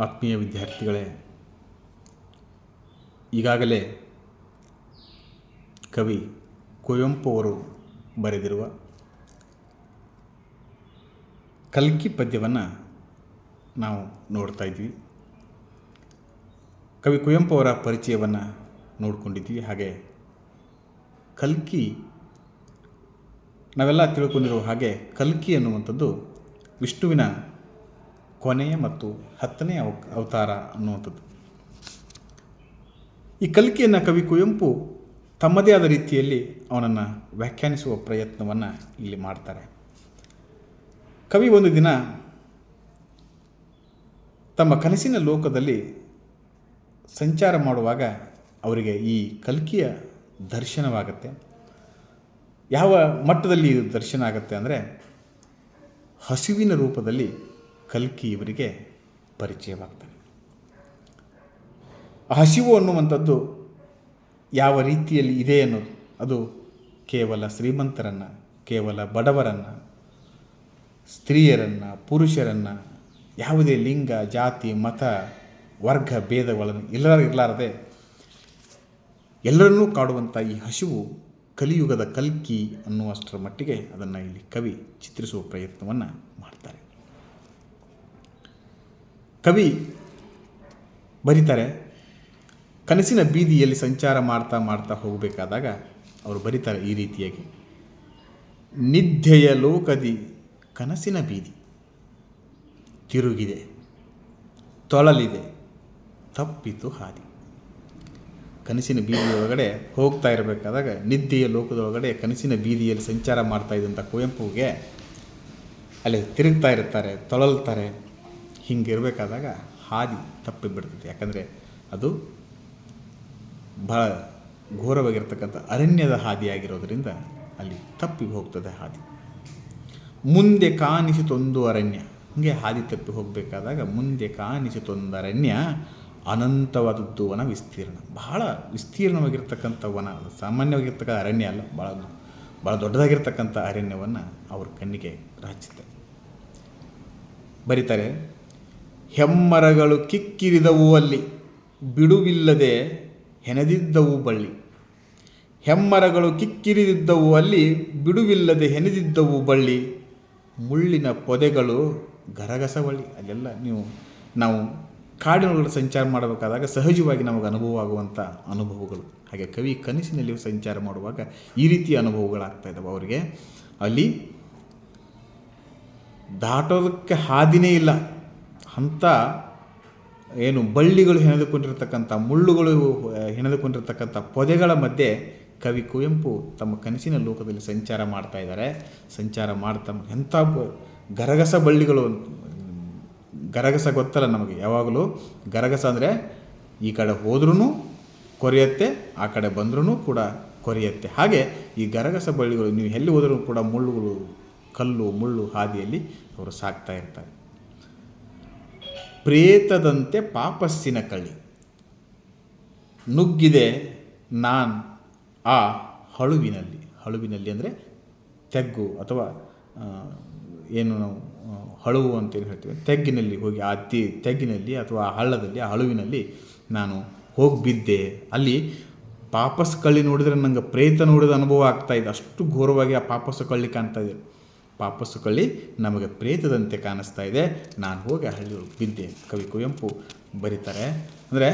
ಆತ್ಮೀಯ ವಿದ್ಯಾರ್ಥಿಗಳೇ, ಈಗಾಗಲೇ ಕವಿ ಕುವೆಂಪು ಅವರು ಬರೆದಿರುವ ಕಲ್ಕಿ ಪದ್ಯವನ್ನು ನಾವು ನೋಡ್ತಾ ಇದ್ವಿ. ಕವಿ ಕುವೆಂಪು ಅವರ ಪರಿಚಯವನ್ನು ನೋಡ್ಕೊಂಡಿದ್ವಿ. ಹಾಗೆ ಕಲ್ಕಿ ನಾವೆಲ್ಲ ತಿಳ್ಕೊಂಡಿರೋ ಹಾಗೆ ಕಲ್ಕಿ ಅನ್ನುವಂಥದ್ದು ವಿಷ್ಣುವಿನ ಕೊನೆಯ ಮತ್ತು 10ನೇ ಅವತಾರ ಅನ್ನುವಂಥದ್ದು. ಈ ಕಲ್ಕಿಯನ್ನು ಕವಿ ಕುವೆಂಪು ತಮ್ಮದೇ ಆದ ರೀತಿಯಲ್ಲಿ ಅವನನ್ನು ವ್ಯಾಖ್ಯಾನಿಸುವ ಪ್ರಯತ್ನವನ್ನು ಇಲ್ಲಿ ಮಾಡ್ತಾರೆ. ಕವಿ ಒಂದು ದಿನ ತಮ್ಮ ಕನಸಿನ ಲೋಕದಲ್ಲಿ ಸಂಚಾರ ಮಾಡುವಾಗ ಅವರಿಗೆ ಈ ಕಲ್ಕಿಯ ದರ್ಶನವಾಗುತ್ತೆ. ಯಾವ ಮಟ್ಟದಲ್ಲಿ ಇದು ದರ್ಶನ ಆಗುತ್ತೆ ಅಂದರೆ, ಹಸಿವಿನ ರೂಪದಲ್ಲಿ ಕಲ್ಕಿ ಇವರಿಗೆ ಪರಿಚಯವಾಗ್ತದೆ. ಹಸಿವು ಅನ್ನುವಂಥದ್ದು ಯಾವ ರೀತಿಯಲ್ಲಿ ಇದೆ ಅನ್ನೋದು, ಅದು ಕೇವಲ ಶ್ರೀಮಂತರನ್ನು, ಕೇವಲ ಬಡವರನ್ನು, ಸ್ತ್ರೀಯರನ್ನು, ಪುರುಷರನ್ನು, ಯಾವುದೇ ಲಿಂಗ, ಜಾತಿ, ಮತ, ವರ್ಗ ಭೇದಗಳನ್ನು ಇರಲಾರದೆ ಎಲ್ಲರನ್ನೂ ಕಾಡುವಂಥ ಈ ಹಸಿವು ಕಲಿಯುಗದ ಕಲ್ಕಿ ಅನ್ನುವಷ್ಟರ ಮಟ್ಟಿಗೆ ಅದನ್ನು ಇಲ್ಲಿ ಕವಿ ಚಿತ್ರಿಸುವ ಪ್ರಯತ್ನವನ್ನು ಮಾಡ್ತಾರೆ. ಕವಿ ಬರೀತಾರೆ, ಕನಸಿನ ಬೀದಿಯಲ್ಲಿ ಸಂಚಾರ ಮಾಡ್ತಾ ಮಾಡ್ತಾ ಹೋಗಬೇಕಾದಾಗ ಅವರು ಬರೀತಾರೆ ಈ ರೀತಿಯಾಗಿ: ನಿದ್ಯೆಯ ಲೋಕದಿ ಕನಸಿನ ಬೀದಿ ತಿರುಗಿದೆ, ತೊಳಲಿದೆ, ತಪ್ಪಿತು ಹಾದಿ. ಕನಸಿನ ಬೀದಿಯೊಳಗಡೆ ಹೋಗ್ತಾ ಇರಬೇಕಾದಾಗ, ನಿದ್ದೆಯ ಲೋಕದೊಳಗಡೆ ಕನಸಿನ ಬೀದಿಯಲ್ಲಿ ಸಂಚಾರ ಮಾಡ್ತಾ ಇದ್ದಂಥ ಕುವೆಂಪುಗೆ ಅಲ್ಲಿ ತಿರುಗ್ತಾ ಇರ್ತಾರೆ, ತೊಳಲ್ತಾರೆ. ಹಿಂಗಿರಬೇಕಾದಾಗ ಹಾದಿ ತಪ್ಪಿಬಿಡ್ತದೆ. ಯಾಕಂದರೆ ಅದು ಬಹಳ ಘೋರವಾಗಿರ್ತಕ್ಕಂಥ ಅರಣ್ಯದ ಹಾದಿಯಾಗಿರೋದರಿಂದ ಅಲ್ಲಿ ತಪ್ಪಿ ಹೋಗ್ತದೆ ಹಾದಿ. ಮುಂದೆ ಕಾಣಿಸಿತೊಂದು ಅರಣ್ಯ. ಹೀಗೆ ಹಾದಿ ತಪ್ಪಿ ಹೋಗಬೇಕಾದಾಗ ಮುಂದೆ ಕಾಣಿಸಿತೊಂದು ಅರಣ್ಯ, ಅನಂತವಾದದ್ದು ವನ ವಿಸ್ತೀರ್ಣ. ಬಹಳ ವಿಸ್ತೀರ್ಣವಾಗಿರ್ತಕ್ಕಂಥ ವನ, ಸಾಮಾನ್ಯವಾಗಿರ್ತಕ್ಕಂಥ ಅರಣ್ಯ ಅಲ್ಲ, ಭಾಳ ದೊಡ್ಡದಾಗಿರ್ತಕ್ಕಂಥ ಅರಣ್ಯವನ್ನು ಅವ್ರ ಕಣ್ಣಿಗೆ ರಾಚುತ್ತೆ. ಬರೀತಾರೆ, ಹೆಮ್ಮರಗಳು ಕಿಕ್ಕಿರಿದವು ಅಲ್ಲಿ, ಬಿಡುವಿಲ್ಲದೆ ಹೆಣೆದಿದ್ದವು ಬಳ್ಳಿ. ಹೆಮ್ಮರಗಳು ಕಿಕ್ಕಿರಿದಿದ್ದವು ಅಲ್ಲಿ, ಬಿಡುವಿಲ್ಲದೆ ಹೆಣೆದಿದ್ದವು ಬಳ್ಳಿ. ಮುಳ್ಳಿನ ಪೊದೆಗಳು ಗರಗಸವಳ್ಳಿ. ಅಲ್ಲೆಲ್ಲ ನಾವು ಕಾಡಿನೊಳಗಡೆ ಸಂಚಾರ ಮಾಡಬೇಕಾದಾಗ ಸಹಜವಾಗಿ ನಮಗೆ ಅನುಭವ ಆಗುವಂಥ ಅನುಭವಗಳು. ಹಾಗೆ ಕವಿ ಕನಸಿನಲ್ಲಿ ಸಂಚಾರ ಮಾಡುವಾಗ ಈ ರೀತಿಯ ಅನುಭವಗಳಾಗ್ತಾ ಇದ್ದಾವೆ ಅವರಿಗೆ. ಅಲ್ಲಿ ದಾಟೋದಕ್ಕೆ ಹಾದಿನೇ ಇಲ್ಲ ಅಂಥ ಏನು ಬಳ್ಳಿಗಳು ಹೆಣೆದುಕೊಂಡಿರ್ತಕ್ಕಂಥ, ಮುಳ್ಳುಗಳು ಹೆಣೆದುಕೊಂಡಿರ್ತಕ್ಕಂಥ ಪೊದೆಗಳ ಮಧ್ಯೆ ಕವಿ ಕುವೆಂಪು ತಮ್ಮ ಕನಸಿನ ಲೋಕದಲ್ಲಿ ಸಂಚಾರ ಮಾಡ್ತಾ ಇದ್ದಾರೆ. ಸಂಚಾರ ಮಾಡ್ತಾ ಎಂಥ ಗರಗಸ ಬಳ್ಳಿಗಳು. ಗರಗಸ ಗೊತ್ತಲ್ಲ ನಮಗೆ, ಯಾವಾಗಲೂ ಗರಗಸ ಅಂದರೆ ಈ ಕಡೆ ಹೋದ್ರೂ ಕೊರೆಯುತ್ತೆ, ಆ ಕಡೆ ಬಂದ್ರೂ ಕೂಡ ಕೊರೆಯುತ್ತೆ. ಹಾಗೆ ಈ ಗರಗಸ ಬಳ್ಳಿಗಳು ನೀವು ಎಲ್ಲಿ ಹೋದರೂ ಕೂಡ ಮುಳ್ಳುಗಳು, ಕಲ್ಲು ಮುಳ್ಳು ಹಾದಿಯಲ್ಲಿ ಅವರು ಸಾಕ್ತಾ ಇರ್ತಾರೆ. ಪ್ರೇತದಂತೆ ಪಾಪಸ್ಸಿನ ಕಳ್ಳಿ ನುಗ್ಗಿದೆ ನಾನ್ ಆ ಹಳುವಿನಲ್ಲಿ. ಹಳುವಿನಲ್ಲಿ ಅಂದರೆ ತೆಗ್ಗು ಅಥವಾ ಏನು ನಾವು ಹಳುವು ಅಂತೇನು ಹೇಳ್ತೀವಿ, ತೆಗ್ಗಿನಲ್ಲಿ ಹೋಗಿ ಆ ತೆಗ್ಗಿನಲ್ಲಿ ಅಥವಾ ಆ ಹಳ್ಳದಲ್ಲಿ, ಆ ಹಳುವಿನಲ್ಲಿ ನಾನು ಹೋಗಿ ಬಿದ್ದೆ. ಅಲ್ಲಿ ಪಾಪಸ್ ಕಳ್ಳಿ ನೋಡಿದರೆ ನನಗೆ ಪ್ರೇತ ನೋಡಿದ ಅನುಭವ ಆಗ್ತಾಯಿದೆ. ಅಷ್ಟು ಘೋರವಾಗಿ ಆ ಪಾಪಸ್ಸು ಕಳ್ಳಿ ಕಾಣ್ತಾ ಇದೆ. ಪಾಪಸ್ಸು ಕಳ್ಳಿ ನಮಗೆ ಪ್ರೇತದಂತೆ ಕಾಣಿಸ್ತಾ ಇದೆ, ನಾನು ಹೋಗಿ ಆ ಹಳ್ಳಿ ಬಿದ್ದೆ. ಕವಿ ಕುವೆಂಪು ಬರೀತಾರೆ. ಅಂದರೆ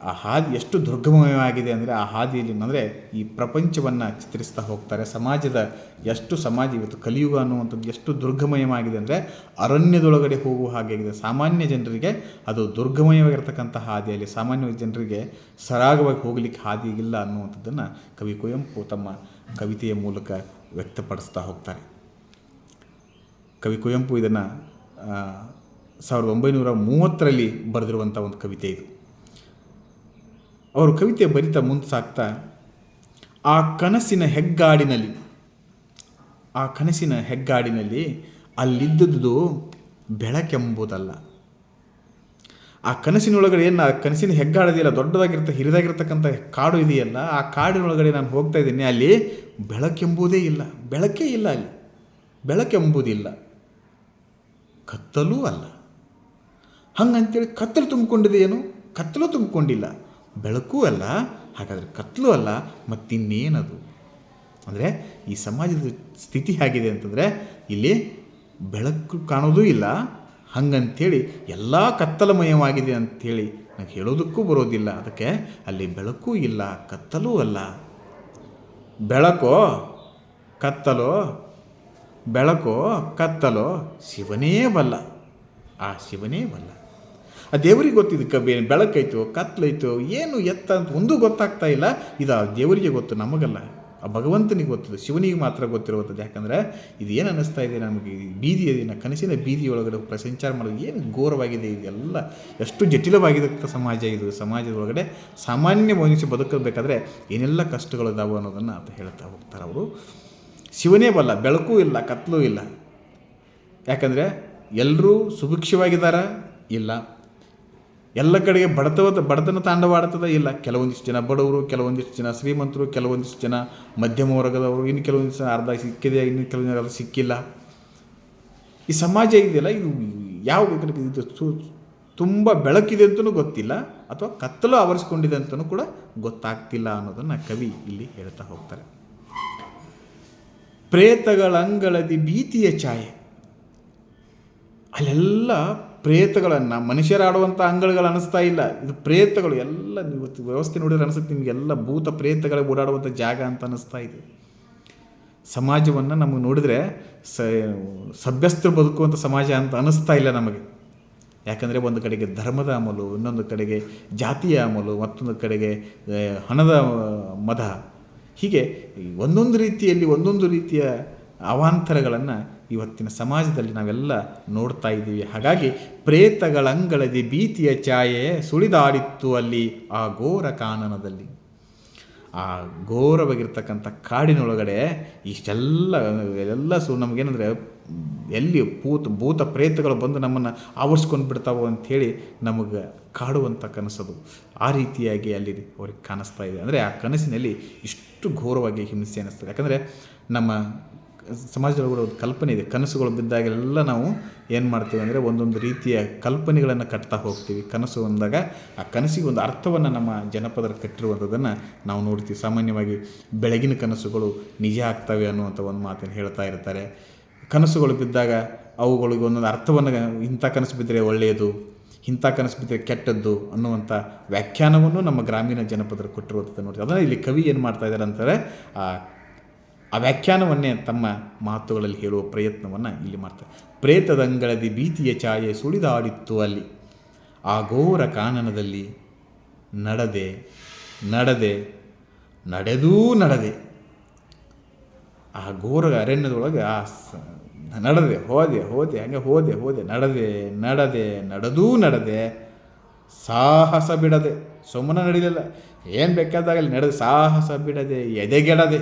ಆ ಹಾದಿ ಎಷ್ಟು ದುರ್ಗಮಯವಾಗಿದೆ ಅಂದರೆ, ಆ ಹಾದಿಯಲ್ಲಿ ಅಂದರೆ ಈ ಪ್ರಪಂಚವನ್ನು ಚಿತ್ರಿಸ್ತಾ ಹೋಗ್ತಾರೆ. ಸಮಾಜ ಇವತ್ತು ಕಲಿಯುಗ ಅನ್ನುವಂಥದ್ದು ಎಷ್ಟು ದುರ್ಗಮಯವಾಗಿದೆ ಅಂದರೆ, ಅರಣ್ಯದೊಳಗಡೆ ಹೋಗುವ ಹಾಗಾಗಿದೆ. ಸಾಮಾನ್ಯ ಜನರಿಗೆ ಅದು ದುರ್ಗಮಯವಾಗಿರ್ತಕ್ಕಂಥ ಹಾದಿಯಲ್ಲಿ ಸಾಮಾನ್ಯ ಜನರಿಗೆ ಸರಾಗವಾಗಿ ಹೋಗಲಿಕ್ಕೆ ಹಾದಿ ಇಲ್ಲ ಅನ್ನುವಂಥದ್ದನ್ನು ಕವಿ ಕುವೆಂಪು ತಮ್ಮ ಕವಿತೆಯ ಮೂಲಕ ವ್ಯಕ್ತಪಡಿಸ್ತಾ ಹೋಗ್ತಾರೆ. ಕವಿ ಕುವೆಂಪು ಇದನ್ನು 1930ರಲ್ಲಿ ಬರೆದಿರುವಂಥ ಒಂದು ಕವಿತೆ ಇದು. ಅವರು ಕವಿತೆ ಬರಿತಾ ಮುಂದೆ ಸಾಕ್ತಾ, ಆ ಕನಸಿನ ಹೆಗ್ಗಾಡಿನಲ್ಲಿ ಅಲ್ಲಿದ್ದುದು ಬೆಳಕೆಂಬುದಲ್ಲ. ಆ ಕನಸಿನೊಳಗಡೆ ಏನು, ಆ ಕನಸಿನ ಹೆಗ್ಗಾಡದಿಲ್ಲ, ಹಿರಿದಾಗಿರ್ತಕ್ಕಂಥ ಕಾಡು ಇದೆಯಲ್ಲ, ಆ ಕಾಡಿನೊಳಗಡೆ ನಾನು ಹೋಗ್ತಾ ಇದ್ದೀನಿ, ಅಲ್ಲಿ ಬೆಳಕೆಂಬುದೇ ಇಲ್ಲ, ಬೆಳಕೇ ಇಲ್ಲ, ಅಲ್ಲಿ ಬೆಳಕೆಂಬುದಿಲ್ಲ, ಕತ್ತಲೂ ಅಲ್ಲ. ಹಂಗಂತೇಳಿ ಕತ್ತಲು ತುಂಬಿಕೊಂಡಿದೆ ಏನು? ಕತ್ತಲು ತುಂಬಿಕೊಂಡಿಲ್ಲ. ಬೆಳಕೂ ಅಲ್ಲ, ಹಾಗಾದರೆ ಕತ್ತಲು ಅಲ್ಲ, ಮತ್ತಿನ್ನೇನದು? ಅಂದರೆ ಈ ಸಮಾಜದ ಸ್ಥಿತಿ ಹೇಗಿದೆ ಅಂತಂದರೆ ಇಲ್ಲಿ ಬೆಳಕು ಕಾಣೋದೂ ಇಲ್ಲ, ಹಂಗಂಥೇಳಿ ಎಲ್ಲ ಕತ್ತಲಮಯವಾಗಿದೆ ಅಂಥೇಳಿ ನನಗೆ ಹೇಳೋದಕ್ಕೂ ಬರೋದಿಲ್ಲ. ಅದಕ್ಕೆ ಅಲ್ಲಿ ಬೆಳಕೂ ಇಲ್ಲ, ಕತ್ತಲೂ ಅಲ್ಲ. ಬೆಳಕೋ ಕತ್ತಲೋ, ಬೆಳಕೋ ಕತ್ತಲೋ ಶಿವನೇ ಬಲ್ಲ. ಆ ಶಿವನೇ ಬಲ್ಲ. ಆ ದೇವರಿಗೆ ಗೊತ್ತಿದ್ದು ಬೆಳಕೈತೋ ಕತ್ತಲೈತೋ ಏನು ಎತ್ತ ಅಂತ ಒಂದೂ ಗೊತ್ತಾಗ್ತಾ ಇಲ್ಲ. ಇದು ಆ ದೇವರಿಗೆ ಗೊತ್ತು, ನಮಗಲ್ಲ. ಆ ಭಗವಂತನಿಗೆ ಗೊತ್ತಿದೆ, ಶಿವನಿಗೆ ಮಾತ್ರ ಗೊತ್ತಿರುವಂಥದ್ದು. ಯಾಕಂದರೆ ಇದು ಏನು ಅನ್ನಿಸ್ತಾ ಇದೆ ನಮಗೆ, ಬೀದಿಯ ಕನಸಿನ ಬೀದಿಯೊಳಗಡೆ ಸಂಚಾರ ಮಾಡೋದು ಏನು ಘೋರವಾಗಿದೆ. ಇದೆಲ್ಲ ಎಷ್ಟು ಜಟಿಲವಾಗಿದೆ ಸಮಾಜ. ಇದು ಸಮಾಜದ ಒಳಗಡೆ ಸಾಮಾನ್ಯ ಮನುಷ್ಯ ಬದುಕಬೇಕಾದ್ರೆ ಏನೆಲ್ಲ ಕಷ್ಟಗಳಿದಾವೆ ಅನ್ನೋದನ್ನು ಅಂತ ಹೇಳ್ತಾ ಹೋಗ್ತಾರೆ ಅವರು. ಶಿವನೇ ಬಲ್ಲ, ಬೆಳಕೂ ಇಲ್ಲ, ಕತ್ತಲೂ ಇಲ್ಲ. ಯಾಕಂದರೆ ಎಲ್ಲರೂ ಸುಭಿಕ್ಷವಾಗಿದ್ದಾರ? ಇಲ್ಲ. ಎಲ್ಲ ಕಡೆಗೆ ಬಡತನ ತಾಂಡವಾಡ್ತದ? ಇಲ್ಲ. ಕೆಲವೊಂದಿಷ್ಟು ಜನ ಬಡವರು, ಕೆಲವೊಂದಿಷ್ಟು ಜನ ಶ್ರೀಮಂತರು, ಕೆಲವೊಂದಿಷ್ಟು ಜನ ಮಧ್ಯಮ ವರ್ಗದವರು, ಇನ್ನು ಕೆಲವೊಂದಿಷ್ಟು ಜನ ಅರ್ಧ ಸಿಕ್ಕಿದೆ, ಇನ್ನು ಕೆಲವೊಂದು ಅರ್ಧ ಸಿಕ್ಕಿಲ್ಲ. ಈ ಸಮಾಜ ಇದೆಯಲ್ಲ, ಇದು ಯಾವ ಇದು ತುಂಬ ಬೆಳಕಿದೆ ಅಂತಲೂ ಗೊತ್ತಿಲ್ಲ, ಅಥವಾ ಕತ್ತಲು ಆವರಿಸ್ಕೊಂಡಿದೆ ಅಂತಲೂ ಕೂಡ ಗೊತ್ತಾಗ್ತಿಲ್ಲ ಅನ್ನೋದನ್ನು ಕವಿ ಇಲ್ಲಿ ಹೇಳ್ತಾ ಹೋಗ್ತಾರೆ. ಪ್ರೇತಗಳಂಗಳದಿ ಭೀತಿಯ ಛಾಯೆ. ಅಲ್ಲೆಲ್ಲ ಪ್ರೇತಗಳನ್ನು, ಮನುಷ್ಯರಾಡುವಂಥ ಅಂಗಳಗಳು ಅನ್ನಿಸ್ತಾ ಇಲ್ಲ, ಇದು ಪ್ರೇತಗಳು ಎಲ್ಲ. ಇವತ್ತು ವ್ಯವಸ್ಥೆ ನೋಡಿದ್ರೆ ಅನಿಸುತ್ತೆ ನಿಮಗೆಲ್ಲ ಭೂತ ಪ್ರೇತಗಳೇ ಓಡಾಡುವಂಥ ಜಾಗ ಅಂತ ಅನ್ನಿಸ್ತಾ ಇದೆ. ಸಮಾಜವನ್ನು ನಮಗೆ ನೋಡಿದರೆ ಸಭ್ಯಸ್ಥರು ಬದುಕುವಂಥ ಸಮಾಜ ಅಂತ ಅನ್ನಿಸ್ತಾ ಇಲ್ಲ ನಮಗೆ. ಯಾಕಂದರೆ ಒಂದು ಕಡೆಗೆ ಧರ್ಮದ ಅಮಲು, ಇನ್ನೊಂದು ಕಡೆಗೆ ಜಾತಿಯ ಅಮಲು, ಮತ್ತೊಂದು ಕಡೆಗೆ ಹಣದ ಮದ, ಹೀಗೆ ಒಂದೊಂದು ರೀತಿಯ ಅವಾಂತರಗಳನ್ನು ಇವತ್ತಿನ ಸಮಾಜದಲ್ಲಿ ನಾವೆಲ್ಲ ನೋಡ್ತಾ ಇದ್ದೀವಿ. ಹಾಗಾಗಿ ಪ್ರೇತಗಳಂಗಳದಿ ಭೀತಿಯ ಛಾಯೆ ಸುಳಿದಾಡಿತ್ತು ಅಲ್ಲಿ ಆ ಘೋರ ಕಾನನದಲ್ಲಿ. ಆ ಘೋರವಾಗಿರ್ತಕ್ಕಂಥ ಕಾಡಿನೊಳಗಡೆ ಇಷ್ಟೆಲ್ಲ ನಮಗೇನೆಂದರೆ ಎಲ್ಲಿ ಭೂತ ಪ್ರೇತಗಳು ಬಂದು ನಮ್ಮನ್ನು ಆವರಿಸ್ಕೊಂಡು ಬಿಡ್ತಾವೋ ಅಂಥೇಳಿ ನಮಗೆ ಕಾಡುವಂಥ ಕನಸದು. ಆ ರೀತಿಯಾಗಿ ಅಲ್ಲಿ ಅವ್ರಿಗೆ ಕಾಣಿಸ್ತಾ ಇದೆ. ಅಂದರೆ ಆ ಕನಸಿನಲ್ಲಿ ಇಷ್ಟು ಘೋರವಾಗಿ ಹಿಂಸೆ ಅನ್ನಿಸ್ತದೆ. ಯಾಕಂದರೆ ನಮ್ಮ ಸಮಾಜದೊಳಗಡೆ ಒಂದು ಕಲ್ಪನೆ ಇದೆ. ಕನಸುಗಳು ಬಿದ್ದಾಗೆಲ್ಲ ನಾವು ಏನು ಮಾಡ್ತೀವಿ ಅಂದರೆ ಒಂದೊಂದು ರೀತಿಯ ಕಲ್ಪನೆಗಳನ್ನು ಕಟ್ತಾ ಹೋಗ್ತೀವಿ. ಕನಸು ಅಂದಾಗ ಆ ಕನಸಿಗೆ ಒಂದು ಅರ್ಥವನ್ನು ನಮ್ಮ ಜನಪದರು ಕಟ್ಟಿರುವಂಥದ್ದನ್ನು ನಾವು ನೋಡ್ತೀವಿ. ಸಾಮಾನ್ಯವಾಗಿ ಬೆಳಗಿನ ಕನಸುಗಳು ನಿಜ ಆಗ್ತವೆ ಅನ್ನುವಂಥ ಒಂದು ಮಾತನ್ನು ಹೇಳ್ತಾ ಇರ್ತಾರೆ. ಕನಸುಗಳು ಬಿದ್ದಾಗ ಅವುಗಳಿಗೆ ಒಂದೊಂದು ಅರ್ಥವನ್ನು, ಇಂಥ ಕನಸು ಬಿದ್ದರೆ ಒಳ್ಳೆಯದು, ಇಂಥ ಕನಸು ಬಿದ್ದರೆ ಕೆಟ್ಟದ್ದು ಅನ್ನುವಂಥ ವ್ಯಾಖ್ಯಾನವನ್ನು ನಮ್ಮ ಗ್ರಾಮೀಣ ಜನಪದರು ಕೊಟ್ಟಿರುವಂಥದ್ದು ನೋಡ್ತೀವಿ. ಅದನ್ನು ಇಲ್ಲಿ ಕವಿ ಏನು ಮಾಡ್ತಾ ಇದ್ದಾರೆ ಅಂತಾರೆ, ಆ ವ್ಯಾಖ್ಯಾನವನ್ನೇ ತಮ್ಮ ಮಾತುಗಳಲ್ಲಿ ಹೇಳುವ ಪ್ರಯತ್ನವನ್ನು ಇಲ್ಲಿ ಮಾಡ್ತಾರೆ. ಪ್ರೇತದಂಗಳದಿ ಭೀತಿಯ ಛಾಯೆ ಸುಳಿದಾಡಿತ್ತು ಅಲ್ಲಿ ಆ ಘೋರ ಕಾನನದಲ್ಲಿ. ನಡೆದೇ ಆ ಘೋರ ಅರಣ್ಯದೊಳಗೆ ನಡೆದೇ ಸಾಹಸ ಬಿಡದೆ, ಸುಮ್ಮನೆ ನಡೀಲಿಲ್ಲ, ಏನು ಬೇಕಾದಾಗಲಿ ನಡೆದು ಸಾಹಸ ಬಿಡದೆ, ಎದೆಗೆಡದೆ,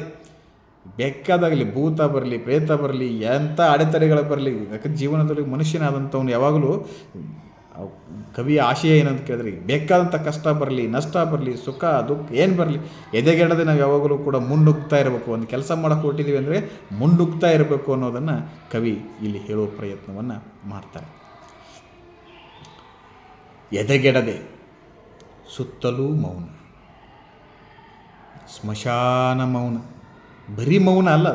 ಬೇಕಾದಾಗಲಿ ಭೂತ ಬರಲಿ, ಪ್ರೇತ ಬರಲಿ, ಎಂಥ ಅಡೆತಡೆಗಳು ಬರಲಿ. ಯಾಕಂದ್ರೆ ಜೀವನದಲ್ಲಿ ಮನುಷ್ಯನಾದಂಥವನು ಯಾವಾಗಲೂ ಕವಿಯ ಆಶಯ ಏನಂತ ಕೇಳಿದ್ರೆ, ಬೇಕಾದಂಥ ಕಷ್ಟ ಬರಲಿ, ನಷ್ಟ ಬರಲಿ, ಸುಖ ದುಃಖ ಏನು ಬರಲಿ, ಎದೆಗೆಡದೆ ನಾವು ಯಾವಾಗಲೂ ಕೂಡ ಮುನ್ನುಗ್ತಾ ಇರಬೇಕು. ಒಂದು ಕೆಲಸ ಮಾಡೋಕ್ಕೆ ಹೊರಟಿದ್ದೀವಿ ಅಂದರೆ ಮುನ್ನುಗ್ತಾ ಇರಬೇಕು ಅನ್ನೋದನ್ನು ಕವಿ ಇಲ್ಲಿ ಹೇಳುವ ಪ್ರಯತ್ನವನ್ನು ಮಾಡ್ತಾರೆ. ಎದೆಗೆಡದೆ, ಸುತ್ತಲೂ ಮೌನ, ಸ್ಮಶಾನ ಮೌನ. ಬರೀ ಮೌನ ಅಲ್ಲ,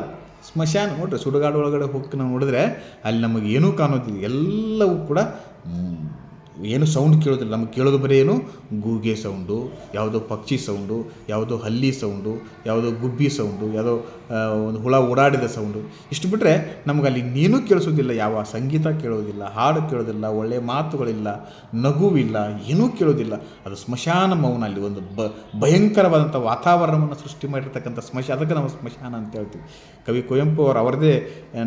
ಸ್ಮಶಾನ. ನೋಡ್ರಿ, ಸುಡುಗಾಡು ಒಳಗಡೆ ಹೋಗಿ ನಾವು ನೋಡಿದ್ರೆ ಅಲ್ಲಿ ನಮಗೆ ಏನೂ ಕಾಣೋದಿಲ್ಲ, ಎಲ್ಲವೂ ಕೂಡ ಏನು ಸೌಂಡ್ ಕೇಳೋದಿಲ್ಲ. ನಮಗೆ ಕೇಳೋದು ಬರೀ ಏನು ಗೂಗೆ ಸೌಂಡು, ಯಾವುದೋ ಪಕ್ಷಿ ಸೌಂಡು, ಯಾವುದೋ ಹಲ್ಲಿ ಸೌಂಡು, ಯಾವುದೋ ಗುಬ್ಬಿ ಸೌಂಡು, ಯಾವುದೋ ಒಂದು ಹುಳ ಓಡಾಡಿದ ಸೌಂಡು. ಇಷ್ಟು ಬಿಟ್ಟರೆ ನಮಗಲ್ಲಿ ಇನ್ನೇನೂ ಕೇಳಿಸೋದಿಲ್ಲ. ಯಾವ ಸಂಗೀತ ಕೇಳೋದಿಲ್ಲ, ಹಾಡು ಕೇಳೋದಿಲ್ಲ, ಒಳ್ಳೆಯ ಮಾತುಗಳಿಲ್ಲ, ನಗುವಿಲ್ಲ, ಏನೂ ಕೇಳೋದಿಲ್ಲ. ಅದು ಸ್ಮಶಾನ ಮೌನ. ಅಲ್ಲಿ ಒಂದು ಭಯಂಕರವಾದಂಥ ವಾತಾವರಣವನ್ನು ಸೃಷ್ಟಿ ಮಾಡಿರ್ತಕ್ಕಂಥ ಅದಕ್ಕೆ ನಾವು ಸ್ಮಶಾನ ಅಂತ ಹೇಳ್ತೀವಿ. ಕವಿ ಕುವೆಂಪು ಅವರು ಅವರದೇ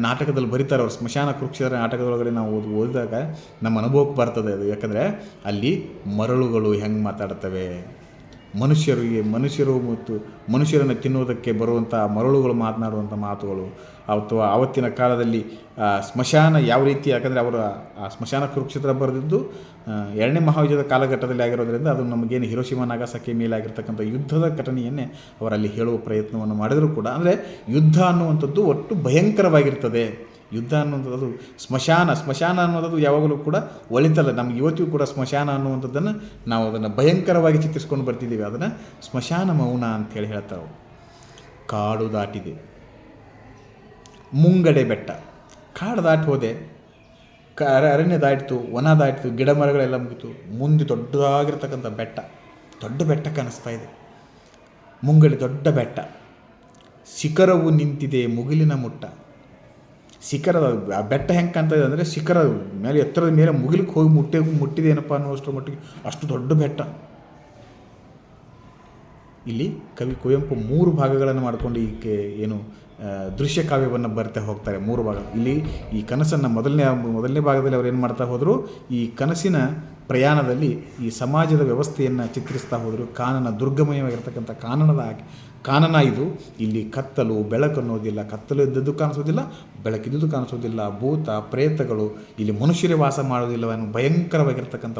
ನಾಟಕದಲ್ಲಿ ಬರೀತಾರೆ. ಅವರು ಸ್ಮಶಾನ ಕುರುಕ್ಷೇತ್ರ ನಾಟಕದೊಳಗಡೆ ನಾವು ಓದಿದಾಗ ನಮ್ಮ ಅನುಭವಕ್ಕೆ ಬರ್ತದೆ ಅದು. ಯಾಕಂದರೆ ಅಲ್ಲಿ ಮರಳುಗಳು ಹೆಂಗೆ ಮಾತಾಡ್ತವೆ, ಮನುಷ್ಯರು ಮತ್ತು ಮನುಷ್ಯರನ್ನು ತಿನ್ನುವುದಕ್ಕೆ ಬರುವಂಥ ಮರಳುಗಳು ಮಾತನಾಡುವಂಥ ಮಾತುಗಳು, ಅಥವಾ ಆವತ್ತಿನ ಕಾಲದಲ್ಲಿ ಸ್ಮಶಾನ ಯಾವ ರೀತಿ, ಯಾಕಂದರೆ ಅವರು ಆ ಸ್ಮಶಾನ ಕುರುಕ್ಷೇತ್ರ ಬರೆದಿದ್ದು 2ನೇ ಮಹಾಯುದ್ಧದ ಕಾಲಘಟ್ಟದಲ್ಲಿ ಆಗಿರೋದ್ರಿಂದ ಅದು ನಮಗೇನು ಹಿರೋಶಿಮಾ ನಾಗಾಸಾಕಿ ಮೇಲಾಗಿರ್ತಕ್ಕಂಥ ಯುದ್ಧದ ಘಟನೆಯನ್ನೇ ಅವರಲ್ಲಿ ಹೇಳುವ ಪ್ರಯತ್ನವನ್ನು ಮಾಡಿದರೂ ಕೂಡ, ಅಂದರೆ ಯುದ್ಧ ಅನ್ನುವಂಥದ್ದು ಒಟ್ಟು ಭಯಂಕರವಾಗಿರ್ತದೆ. ಯುದ್ಧ ಅನ್ನುವಂಥದ್ದು ಸ್ಮಶಾನ ಅನ್ನೋದು ಯಾವಾಗಲೂ ಕೂಡ ಒಳಿತಲ್ಲ. ನಮ್ಗೆ ಇವತ್ತಿಗೂ ಕೂಡ ಸ್ಮಶಾನ ಅನ್ನುವಂಥದ್ದನ್ನು ನಾವು ಅದನ್ನು ಭಯಂಕರವಾಗಿ ಚಿತ್ರಿಸ್ಕೊಂಡು ಬರ್ತಿದ್ದೀವಿ. ಅದನ್ನು ಸ್ಮಶಾನ ಮೌನ ಅಂಥೇಳಿ ಹೇಳ್ತಾರೆ. ಕಾಡು ದಾಟಿದೆ, ಮುಂಗಡೆ ಬೆಟ್ಟ. ಕಾಡು ದಾಟಿ ಹೋದೆ, ಅರಣ್ಯ ದಾಟಿತು, ವನ ದಾಟಿತು, ಗಿಡ ಮರಗಳೆಲ್ಲ ಮುಗಿತು. ಮುಂದೆ ದೊಡ್ಡದಾಗಿರ್ತಕ್ಕಂಥ ಬೆಟ್ಟ, ದೊಡ್ಡ ಬೆಟ್ಟ ಕಾಣಿಸ್ತಾ ಇದೆ. ಮುಂಗಡೆ ದೊಡ್ಡ ಬೆಟ್ಟ, ಶಿಖರವು ನಿಂತಿದೆ ಮುಗಿಲಿನ ಮುಟ್ಟ. ಶಿಖರದ ಆ ಬೆಟ್ಟ ಹೆಂಗೆ ಕಾಣ್ತಾ ಇದೆ ಅಂದರೆ, ಶಿಖರ ಮೇಲೆ ಎತ್ತರದ ಮೇಲೆ ಮುಗಿಲಿಕ್ಕೆ ಹೋಗಿ ಮುಟ್ಟಿದೆ ಏನಪ್ಪ ಅನ್ನೋಷ್ಟರ ಮಟ್ಟಿಗೆ ಅಷ್ಟು ದೊಡ್ಡ ಬೆಟ್ಟ. ಇಲ್ಲಿ ಕವಿ ಕುವೆಂಪು 3 ಭಾಗಗಳನ್ನು ಮಾಡಿಕೊಂಡು ಏನು ದೃಶ್ಯ ಕಾವ್ಯವನ್ನು ಬರ್ತಾ ಹೋಗ್ತಾರೆ. 3 ಭಾಗ. ಇಲ್ಲಿ ಈ ಕನಸನ್ನು ಮೊದಲನೇ ಭಾಗದಲ್ಲಿ ಅವ್ರು ಏನು ಮಾಡ್ತಾ ಹೋದರು, ಈ ಕನಸಿನ ಪ್ರಯಾಣದಲ್ಲಿ ಈ ಸಮಾಜದ ವ್ಯವಸ್ಥೆಯನ್ನು ಚಿತ್ರಿಸ್ತಾ ಹೋದರು. ದುರ್ಗಮಯವಾಗಿರ್ತಕ್ಕಂಥ ಕಾನನ ಇದು. ಇಲ್ಲಿ ಕತ್ತಲು ಬೆಳಕು ಅನ್ನೋದಿಲ್ಲ, ಕತ್ತಲು ಇದ್ದದ್ದು ಕಾಣಿಸೋದಿಲ್ಲ, ಬೆಳಕಿದ್ದು ಕಾಣಿಸೋದಿಲ್ಲ. ಭೂತ ಪ್ರೇತಗಳು ಇಲ್ಲಿ ಮನುಷ್ಯರೇ ವಾಸ ಮಾಡೋದಿಲ್ಲ ಅನ್ನೋ ಭಯಾನಕವಾಗಿರ್ತಕ್ಕಂಥ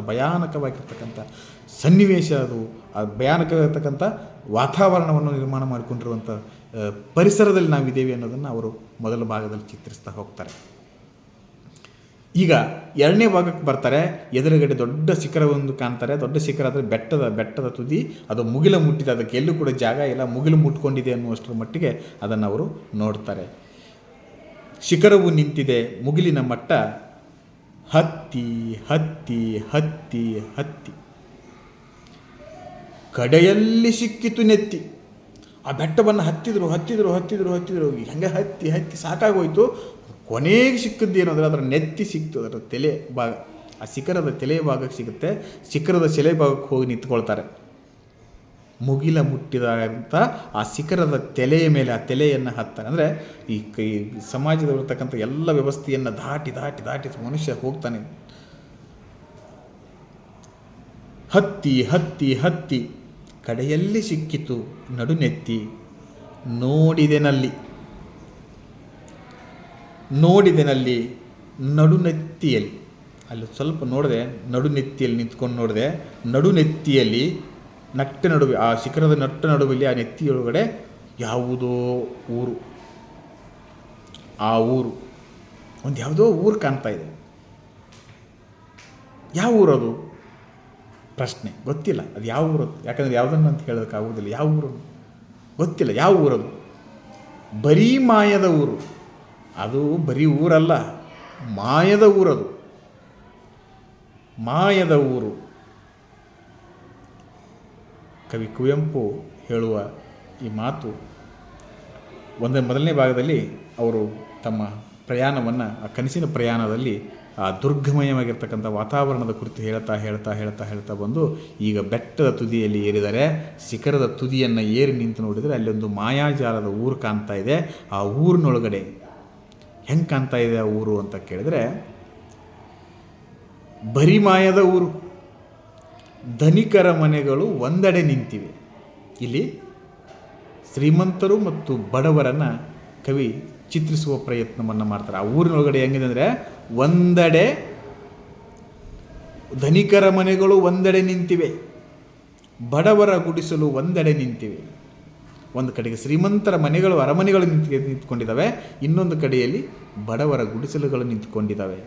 ಸನ್ನಿವೇಶ ಅದು. ಆ ಭಯಾನಕವಾಗಿರ್ತಕ್ಕಂಥ ವಾತಾವರಣವನ್ನು ನಿರ್ಮಾಣ ಮಾಡಿಕೊಂಡಿರುವಂಥ ಪರಿಸರದಲ್ಲಿ ನಾವಿದ್ದೇವೆ ಅನ್ನೋದನ್ನು ಅವರು ಮೊದಲ ಭಾಗದಲ್ಲಿ ಚಿತ್ರಿಸ್ತಾ ಹೋಗ್ತಾರೆ. ಈಗ 2ನೇ ಭಾಗಕ್ಕೆ ಬರ್ತಾರೆ. ಎದುರುಗಡೆ ದೊಡ್ಡ ಶಿಖರವೊಂದು ಕಾಣ್ತಾರೆ. ದೊಡ್ಡ ಶಿಖರ ಅಂದರೆ ಬೆಟ್ಟದ ತುದಿ, ಅದು ಮುಗಿಲು ಮುಟ್ಟಿದೆ, ಅದಕ್ಕೆ ಎಲ್ಲೂ ಕೂಡ ಜಾಗ ಇಲ್ಲ, ಮುಗಿಲು ಮುಟ್ಕೊಂಡಿದೆ ಅನ್ನುವಷ್ಟರ ಮಟ್ಟಿಗೆ ಅದನ್ನು ಅವರು ನೋಡ್ತಾರೆ. ಶಿಖರವು ನಿಂತಿದೆ ಮುಗಿಲಿನ ಮಟ್ಟ, ಹತ್ತಿ ಹತ್ತಿ ಹತ್ತಿ ಹತ್ತಿ ಕಡೆಯಲ್ಲಿ ಸಿಕ್ಕಿತು ನೆತ್ತಿ. ಆ ಬೆಟ್ಟವನ್ನು ಹತ್ತಿದ್ರು ಹಂಗೆ ಹತ್ತಿ ಸಾಕಾಗೋಯ್ತು. ಕೊನೆಗೆ ಸಿಕ್ಕಿದ್ದು ಏನಂದರೆ ಅದರ ನೆತ್ತಿ ಸಿಕ್ತು, ಅದರ ತಲೆ ಭಾಗ. ಆ ಶಿಖರದ ತಲೆ ಭಾಗಕ್ಕೆ ಸಿಗುತ್ತೆ. ಶಿಖರದ ಸೆಲೆ ಭಾಗಕ್ಕೆ ಹೋಗಿ ನಿಂತ್ಕೊಳ್ತಾರೆ. ಮುಗಿಲ ಮುಟ್ಟಿದಂಥ ಆ ಶಿಖರದ ತಲೆಯ ಮೇಲೆ ಆ ತಲೆಯನ್ನು ಹತ್ತಾರೆ. ಅಂದರೆ ಈ ಸಮಾಜದಲ್ಲಿರ್ತಕ್ಕಂಥ ಎಲ್ಲ ವ್ಯವಸ್ಥೆಯನ್ನು ದಾಟಿ ಮನುಷ್ಯ ಹೋಗ್ತಾನೆ. ಹತ್ತಿ ಹತ್ತಿ ಹತ್ತಿ ಕಡೆಯಲ್ಲಿ ಸಿಕ್ಕಿತು ನಡುನೆತ್ತಿ, ನೋಡಿದೆನಲ್ಲಿ ನಡುನೆತ್ತಿಯಲ್ಲಿ. ಅಲ್ಲಿ ಸ್ವಲ್ಪ ನೋಡಿದೆ, ನಡುನೆತ್ತಿಯಲ್ಲಿ ನಿಂತ್ಕೊಂಡು ನೋಡಿದೆ. ನಡುನೆತ್ತಿಯಲ್ಲಿ ನಡುವೆ, ಆ ಶಿಖರದ ನಡುವೆಯಲ್ಲಿ ಆ ನೆತ್ತಿಯೊಳಗಡೆ ಯಾವುದೋ ಊರು. ಆ ಊರು ಯಾವುದೋ ಊರು ಕಾಣ್ತಾ ಇದೆ. ಯಾವ ಊರದು ಪ್ರಶ್ನೆ, ಗೊತ್ತಿಲ್ಲ. ಅದು ಯಾವ ಊರದು, ಯಾಕಂದರೆ ಯಾವುದನ್ನು ಅಂತ ಹೇಳೋದಕ್ಕಾಗೋದಿಲ್ಲ. ಯಾವ ಊರು ಗೊತ್ತಿಲ್ಲ. ಯಾವ ಊರದು? ಬರೀ ಮಾಯದ ಊರು. ಅದು ಬರೀ ಊರಲ್ಲ, ಮಾಯದ ಊರದು. ಮಾಯದ ಊರು. ಕವಿ ಕುವೆಂಪು ಹೇಳುವ ಈ ಮಾತು ಮೊದಲನೇ ಭಾಗದಲ್ಲಿ ಅವರು ತಮ್ಮ ಪ್ರಯಾಣವನ್ನು, ಆ ಕನಸಿನ ಪ್ರಯಾಣದಲ್ಲಿ ಆ ದುರ್ಗಮಯವಾಗಿರ್ತಕ್ಕಂಥ ವಾತಾವರಣದ ಕುರಿತು ಹೇಳ್ತಾ ಬಂದು ಈಗ ಬೆಟ್ಟದ ತುದಿಯಲ್ಲಿ ಏರಿದರೆ, ಶಿಖರದ ತುದಿಯನ್ನು ಏರಿ ನಿಂತು ನೋಡಿದರೆ ಅಲ್ಲೊಂದು ಮಾಯಾಜಾಲದ ಊರು ಕಾಣ್ತಾ ಇದೆ. ಆ ಊರಿನೊಳಗಡೆ ಹೆಂಗೆ ಕಾಣ್ತಾ ಇದೆ ಆ ಊರು ಅಂತ ಕೇಳಿದರೆ, ಬರಿ ಮಾಯದ ಊರು. ಧನಿಕರ ಮನೆಗಳು ಒಂದೆಡೆ ನಿಂತಿವೆ. ಇಲ್ಲಿ ಶ್ರೀಮಂತರು ಮತ್ತು ಬಡವರನ್ನು ಕವಿ ಚಿತ್ರಿಸುವ ಪ್ರಯತ್ನವನ್ನು ಮಾಡ್ತಾರೆ. ಆ ಊರಿನೊಳಗಡೆ ಹೆಂಗಿದೆ ಅಂದರೆ, ಒಂದೆಡೆ ಧನಿಕರ ಮನೆಗಳು ಒಂದೆಡೆ ನಿಂತಿವೆ, ಬಡವರ ಗುಡಿಸಲು ಒಂದೆಡೆ ನಿಂತಿವೆ. ಒಂದು ಕಡೆಗೆ ಶ್ರೀಮಂತರ ಮನೆಗಳು, ಅರಮನೆಗಳು ನಿಂತ್ಕೊಂಡಿದ್ದಾವೆ, ಇನ್ನೊಂದು ಕಡೆಯಲ್ಲಿ ಬಡವರ ಗುಡಿಸಲುಗಳು ನಿಂತುಕೊಂಡಿದ್ದಾವೆ.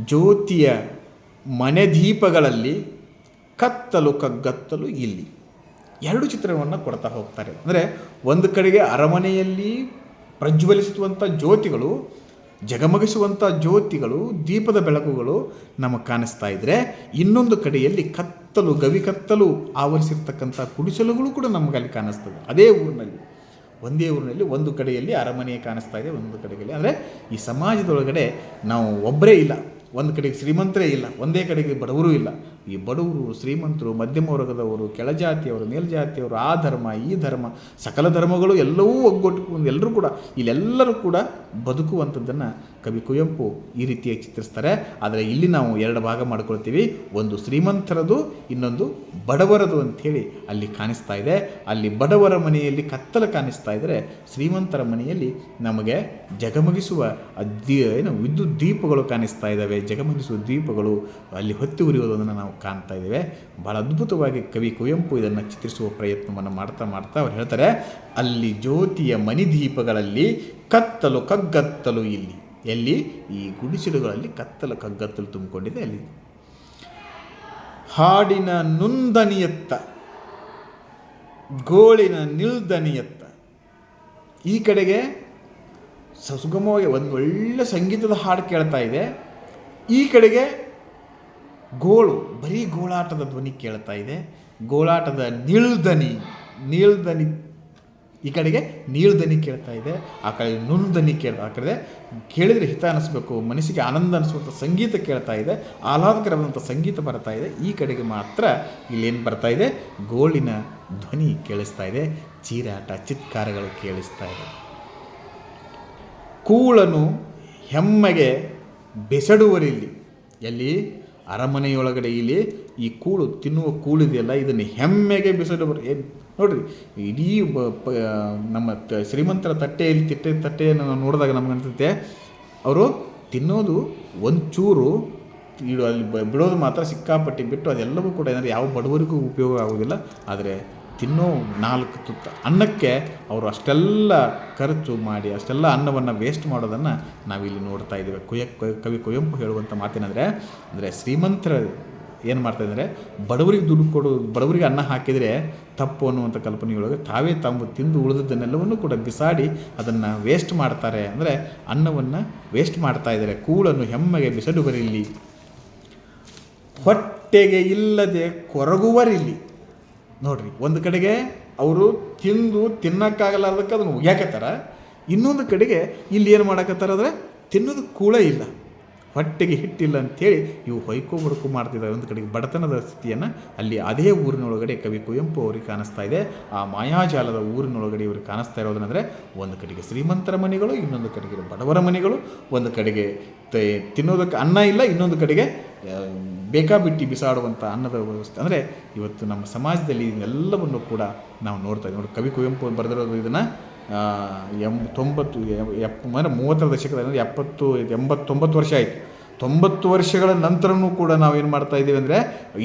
ಜ್ಯೋತಿಯ ಮನೆ ದೀಪಗಳಲ್ಲಿ ಕತ್ತಲು ಕಗ್ಗತ್ತಲು ಇಲ್ಲಿ. 2 ಚಿತ್ರವನ್ನು ಕೊಡ್ತಾ ಹೋಗ್ತಾರೆ. ಅಂದರೆ ಒಂದು ಕಡೆಗೆ ಅರಮನೆಯಲ್ಲಿ ಪ್ರಜ್ವಲಿಸುವಂಥ ಜ್ಯೋತಿಗಳು, ಜಗಮಗಿಸುವಂಥ ಜ್ಯೋತಿಗಳು, ದೀಪದ ಬೆಳಕುಗಳು ನಮಗೆ ಕಾಣಿಸ್ತಾ ಇದ್ದರೆ, ಇನ್ನೊಂದು ಕಡೆಯಲ್ಲಿ ಗವಿಕತ್ತಲು ಆವರಿಸಿರ್ತಕ್ಕಂಥ ಗುಡಿಸಲುಗಳು ಕೂಡ ನಮಗೆ ಅಲ್ಲಿ ಕಾಣಿಸ್ತದೆ. ಒಂದೇ ಊರಿನಲ್ಲಿ ಒಂದು ಕಡೆಯಲ್ಲಿ ಅರಮನೆ ಕಾಣಿಸ್ತಾ ಇದೆ, ಒಂದು ಕಡೆಯಲ್ಲಿ. ಅಂದರೆ ಈ ಸಮಾಜದೊಳಗಡೆ ನಾವು ಒಬ್ಬರೇ ಇಲ್ಲ, ಒಂದು ಕಡೆಗೆ ಶ್ರೀಮಂತರೇ ಇಲ್ಲ, ಒಂದೇ ಕಡೆಗೆ ಬಡವರೂ ಇಲ್ಲ. ಈ ಬಡವರು, ಶ್ರೀಮಂತರು, ಮಧ್ಯಮ ವರ್ಗದವರು, ಕೆಳಜಾತಿಯವರು, ಮೇಲ್ಜಾತಿಯವರು, ಆ ಧರ್ಮ ಈ ಧರ್ಮ, ಸಕಲ ಧರ್ಮಗಳು ಎಲ್ಲವೂ ಒಗ್ಗಟ್ಟು ಇಲ್ಲೆಲ್ಲರೂ ಕೂಡ ಬದುಕುವಂಥದ್ದನ್ನು ಕವಿ ಕುವೆಂಪು ಈ ರೀತಿಯಾಗಿ ಚಿತ್ರಿಸ್ತಾರೆ. ಆದರೆ ಇಲ್ಲಿ ನಾವು 2 ಭಾಗ ಮಾಡ್ಕೊಳ್ತೀವಿ. ಒಂದು ಶ್ರೀಮಂತರದು, ಇನ್ನೊಂದು ಬಡವರದು ಅಂಥೇಳಿ ಅಲ್ಲಿ ಕಾಣಿಸ್ತಾ ಇದೆ. ಅಲ್ಲಿ ಬಡವರ ಮನೆಯಲ್ಲಿ ಕತ್ತಲು ಕಾಣಿಸ್ತಾ ಇದ್ದರೆ, ಶ್ರೀಮಂತರ ಮನೆಯಲ್ಲಿ ನಮಗೆ ಜಗಮಗಿಸುವ ವಿದ್ಯುತ್ ದೀಪಗಳು ಕಾಣಿಸ್ತಾ ಇದ್ದಾವೆ. ಜಗಮಗಿಸುವ ದೀಪಗಳು ಅಲ್ಲಿ ಹೊತ್ತಿ ಉರಿಯೋದನ್ನು ನಾವು ಕಾಣ್ತಾ ಇದ್ದೇವೆ. ಭಾಳ ಅದ್ಭುತವಾಗಿ ಕವಿ ಕುವೆಂಪು ಇದನ್ನು ಚಿತ್ರಿಸುವ ಪ್ರಯತ್ನವನ್ನು ಮಾಡ್ತಾ ಅವ್ರು ಹೇಳ್ತಾರೆ, ಅಲ್ಲಿ ಜ್ಯೋತಿಯ ಮನಿ ದೀಪಗಳಲ್ಲಿ ಕತ್ತಲು ಕಗ್ಗತ್ತಲು ಇಲ್ಲಿ. ಎಲ್ಲಿ? ಈ ಗುಡಿಸಲುಗಳಲ್ಲಿ ಕತ್ತಲು ಕಗ್ಗತ್ತಲು ತುಂಬಿಕೊಂಡಿದೆ ಅಲ್ಲಿ. ಹಾಡಿನ ನುಂದನಿಯತ್ತ, ಗೋಳಿನ ನಿಲ್ದನಿಯತ್ತ. ಈ ಕಡೆಗೆ ಸುಗಮವಾಗಿ ಒಂದು ಒಳ್ಳೆ ಸಂಗೀತದ ಹಾಡು ಕೇಳ್ತಾ ಇದೆ, ಈ ಕಡೆಗೆ ಗೋಳು, ಬರೀ ಗೋಳಾಟದ ಧ್ವನಿ ಕೇಳ್ತಾ ಇದೆ. ಗೋಳಾಟದ ನೀಳ್ದನಿ, ಈ ಕಡೆಗೆ ನೀಳ್ದನಿ ಕೇಳ್ತಾ ಇದೆ, ಆ ಕಡೆ ನುಣ್ದನಿ ಆ ಕಡೆ ಕೇಳಿದರೆ ಹಿತ ಅನ್ನಿಸ್ಬೇಕು, ಮನಸ್ಸಿಗೆ ಆನಂದ ಅನ್ನಿಸುವಂಥ ಸಂಗೀತ ಕೇಳ್ತಾ ಇದೆ, ಆಹ್ಲಾದಕರವಾದಂಥ ಸಂಗೀತ ಬರ್ತಾ ಇದೆ. ಈ ಕಡೆಗೆ ಮಾತ್ರ ಇಲ್ಲೇನು ಬರ್ತಾ ಇದೆ? ಗೋಳಿನ ಧ್ವನಿ ಕೇಳಿಸ್ತಾ ಇದೆ, ಚೀರಾಟ ಚಿತ್ಕಾರಗಳು ಕೇಳಿಸ್ತಾ ಇದೆ. ಕೂಳನು ಹೆಮ್ಮೆಗೆ ಬೆಸಡುವರಿಲ್ಲಿ. ಎಲ್ಲಿ? ಅರಮನೆಯೊಳಗಡೆ. ಇಲ್ಲಿ ಈ ಕೂಳು, ತಿನ್ನುವ ಕೂಳಿದೆಯಲ್ಲ, ಇದನ್ನು ಹೆಮ್ಮೆಗೆ ಬೆಸಡುವರು. ಏನು ನೋಡಿರಿ, ಇಡೀ ನಮ್ಮ ಶ್ರೀಮಂತರ ತಟ್ಟೆಯನ್ನು ನಾವು ನೋಡಿದಾಗ ನಮ್ಗೆ ಅನಿಸುತ್ತೆ, ಅವರು ತಿನ್ನೋದು ಒಂಚೂರು ಅಲ್ಲಿ ಬಿಡೋದು ಮಾತ್ರ ಸಿಕ್ಕಾಪಟ್ಟಿ ಬಿಟ್ಟು ಅದೆಲ್ಲವೂ ಕೂಡ ಏನಾದರೂ ಯಾವ ಬಡವರಿಗೂ ಉಪಯೋಗ ಆಗೋದಿಲ್ಲ. ಆದರೆ ತಿನ್ನೋ 4 ತುತ್ತು ಅನ್ನಕ್ಕೆ ಅವರು ಅಷ್ಟೆಲ್ಲ ಖರ್ಚು ಮಾಡಿ ಅಷ್ಟೆಲ್ಲ ಅನ್ನವನ್ನು ವೇಸ್ಟ್ ಮಾಡೋದನ್ನು ನಾವಿಲ್ಲಿ ನೋಡ್ತಾ ಇದ್ದೇವೆ. ಕವಿ ಕುವೆಂಪು ಹೇಳುವಂಥ ಮಾತೇನೆಂದರೆ ಶ್ರೀಮಂತರ ಏನು ಮಾಡ್ತಾಯಿದ್ದಾರೆ, ಬಡವರಿಗೆ ದುಡ್ಡು ಕೊಡೋದು, ಬಡವರಿಗೆ ಅನ್ನ ಹಾಕಿದರೆ ತಪ್ಪು ಅನ್ನುವಂಥ ಕಲ್ಪನೆಯೊಳಗೆ ತಾವೇ ತಾವು ತಿಂದು ಉಳಿದದ್ದನ್ನೆಲ್ಲವನ್ನೂ ಕೂಡ ಬಿಸಾಡಿ ಅದನ್ನು ವೇಸ್ಟ್ ಮಾಡ್ತಾರೆ. ಅಂದರೆ ಅನ್ನವನ್ನು ವೇಸ್ಟ್ ಮಾಡ್ತಾ ಇದ್ದಾರೆ. ಕೂಳನ್ನು ಹೆಮ್ಮೆಗೆ ಬಿಸಡುವರಿಲ್ಲಿ, ಹೊಟ್ಟೆಗೆ ಇಲ್ಲದೆ ಕೊರಗುವರಿಲ್ಲಿ. ನೋಡ್ರಿ, ಒಂದು ಕಡೆಗೆ ಅವರು ತಿನ್ನೋಕ್ಕಾಗಲಾರ್ದಕ್ಕೆ ಅದನ್ನು ಒಗ್ಯಾಕತ್ತಾರ, ಇನ್ನೊಂದು ಕಡೆಗೆ ಇಲ್ಲಿ ಏನು ಮಾಡಕತ್ತಾರ ಅಂದರೆ ತಿನ್ನೋದು ಕೂಳ ಇಲ್ಲ, ಹೊಟ್ಟೆಗೆ ಹಿಟ್ಟಿಲ್ಲ ಅಂಥೇಳಿ ಇವು ಹೊಯ್ಕೊ ಮಾಡ್ತಿದ್ದಾರೆ. ಒಂದು ಕಡೆಗೆ ಬಡತನದ ಸ್ಥಿತಿಯನ್ನು ಅಲ್ಲಿ ಅದೇ ಊರಿನೊಳಗಡೆ ಕವಿ ಕುವೆಂಪು ಅವ್ರಿಗೆ ಕಾಣಿಸ್ತಾ ಇದೆ. ಆ ಮಾಯಾಜಾಲದ ಊರಿನೊಳಗಡೆ ಇವ್ರಿಗೆ ಕಾಣಿಸ್ತಾ ಇರೋದನ್ನಂದರೆ, ಒಂದು ಕಡೆಗೆ ಶ್ರೀಮಂತರ ಮನೆಗಳು, ಇನ್ನೊಂದು ಕಡೆಗೆ ಬಡವರ ಮನೆಗಳು, ಒಂದು ಕಡೆಗೆ ತಿನ್ನೋದಕ್ಕೆ ಅನ್ನ ಇಲ್ಲ, ಇನ್ನೊಂದು ಕಡೆಗೆ ಬೇಕಾಬಿಟ್ಟಿ ಬಿಸಾಡುವಂಥ ಅನ್ನದ ವ್ಯವಸ್ಥೆ. ಅಂದರೆ ಇವತ್ತು ನಮ್ಮ ಸಮಾಜದಲ್ಲಿ ಇದೆಲ್ಲವನ್ನು ಕೂಡ ನಾವು ನೋಡ್ತಾ ಇದ್ದೀವಿ. ನೋಡಿ, ಕವಿ ಕುವೆಂಪು ಬರೆದಿರೋದು ಇದನ್ನು 30ರ ದಶಕದಲ್ಲಿ 70-89 ವರ್ಷ ಆಯಿತು. 90 ವರ್ಷಗಳ ನಂತರವೂ ಕೂಡ ನಾವು ಏನು ಮಾಡ್ತಾ ಇದ್ದೀವಿ ಅಂದರೆ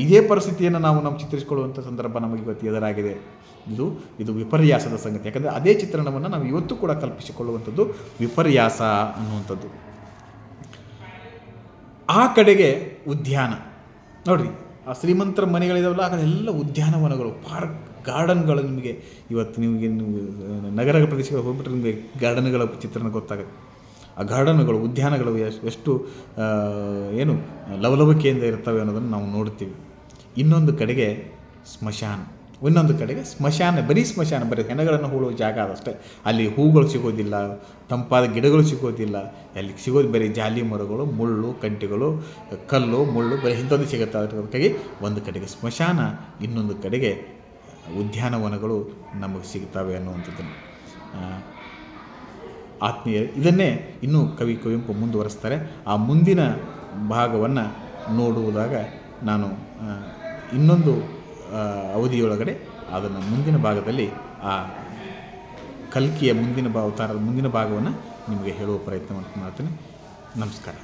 ಇದೇ ಪರಿಸ್ಥಿತಿಯನ್ನು ನಾವು ಚಿತ್ರಿಸಿಕೊಳ್ಳುವಂಥ ಸಂದರ್ಭ ನಮಗೆ ಇವತ್ತು ಎದುರಾಗಿದೆ. ಇದು ವಿಪರ್ಯಾಸದ ಸಂಗತಿ. ಯಾಕಂದರೆ ಅದೇ ಚಿತ್ರಣವನ್ನು ನಾವು ಇವತ್ತು ಕೂಡ ಕಲ್ಪಿಸಿಕೊಳ್ಳುವಂಥದ್ದು ವಿಪರ್ಯಾಸ ಅನ್ನುವಂಥದ್ದು. ಆ ಕಡೆಗೆ ಉದ್ಯಾನ ನೋಡಿರಿ, ಆ ಶ್ರೀಮಂತರ ಮನೆಗಳಿದಾವಲ್ಲ, ಆ ಕಡೆ ಎಲ್ಲ ಉದ್ಯಾನವನಗಳು, ಪಾರ್ಕ್, ಗಾರ್ಡನ್ಗಳು. ನಿಮಗೆ ಇವತ್ತು ನೀವು ನಗರ ಪ್ರದೇಶಗಳಿಗೆ ಹೋಗ್ಬಿಟ್ರೆ ನಿಮಗೆ ಗಾರ್ಡನ್ಗಳ ಚಿತ್ರಣ ಗೊತ್ತಾಗುತ್ತೆ. ಆ ಗಾರ್ಡನ್ಗಳು, ಉದ್ಯಾನಗಳು ಎಷ್ಟು ಲವಲವಿಕೆಯಿಂದ ಇರ್ತವೆ ಅನ್ನೋದನ್ನು ನಾವು ನೋಡ್ತೀವಿ. ಇನ್ನೊಂದು ಕಡೆಗೆ ಸ್ಮಶಾನ, ಬರೀ ಸ್ಮಶಾನ, ಬರೀ ಹೆಣಗಳನ್ನು ಹೂಳುವ ಜಾಗ ಅದಷ್ಟೇ. ಅಲ್ಲಿ ಹೂಗಳು ಸಿಗೋದಿಲ್ಲ, ತಂಪಾದ ಗಿಡಗಳು ಸಿಗೋದಿಲ್ಲ, ಅಲ್ಲಿ ಸಿಗೋದು ಬರೀ ಜಾಲಿ ಮರಗಳು, ಮುಳ್ಳು ಕಂಟಿಗಳು, ಕಲ್ಲು ಮುಳ್ಳು, ಬರೀ ಇಂಥದ್ದು ಸಿಗುತ್ತೆ. ಅದಕ್ಕಾಗಿ ಒಂದು ಕಡೆಗೆ ಸ್ಮಶಾನ, ಇನ್ನೊಂದು ಕಡೆಗೆ ಉದ್ಯಾನವನಗಳು ನಮಗೆ ಸಿಗ್ತವೆ ಅನ್ನುವಂಥದ್ದನ್ನು ಆತ್ಮೀಯ ಇದನ್ನೇ ಇನ್ನೂ ಕವಿ ಕುವೆಂಪು ಮುಂದುವರಿಸ್ತಾರೆ. ಆ ಮುಂದಿನ ಭಾಗವನ್ನು ನೋಡುವುದಾಗ ನಾನು ಇನ್ನೊಂದು ಅವಧಿಯೊಳಗಡೆ ಅದನ್ನು ಮುಂದಿನ ಭಾಗದಲ್ಲಿ ಆ ಕಲ್ಕಿಯ ಅವತಾರದ ಮುಂದಿನ ಭಾಗವನ್ನು ನಿಮಗೆ ಹೇಳುವ ಪ್ರಯತ್ನ ಮಾಡ್ತೀನಿ. ನಮಸ್ಕಾರ.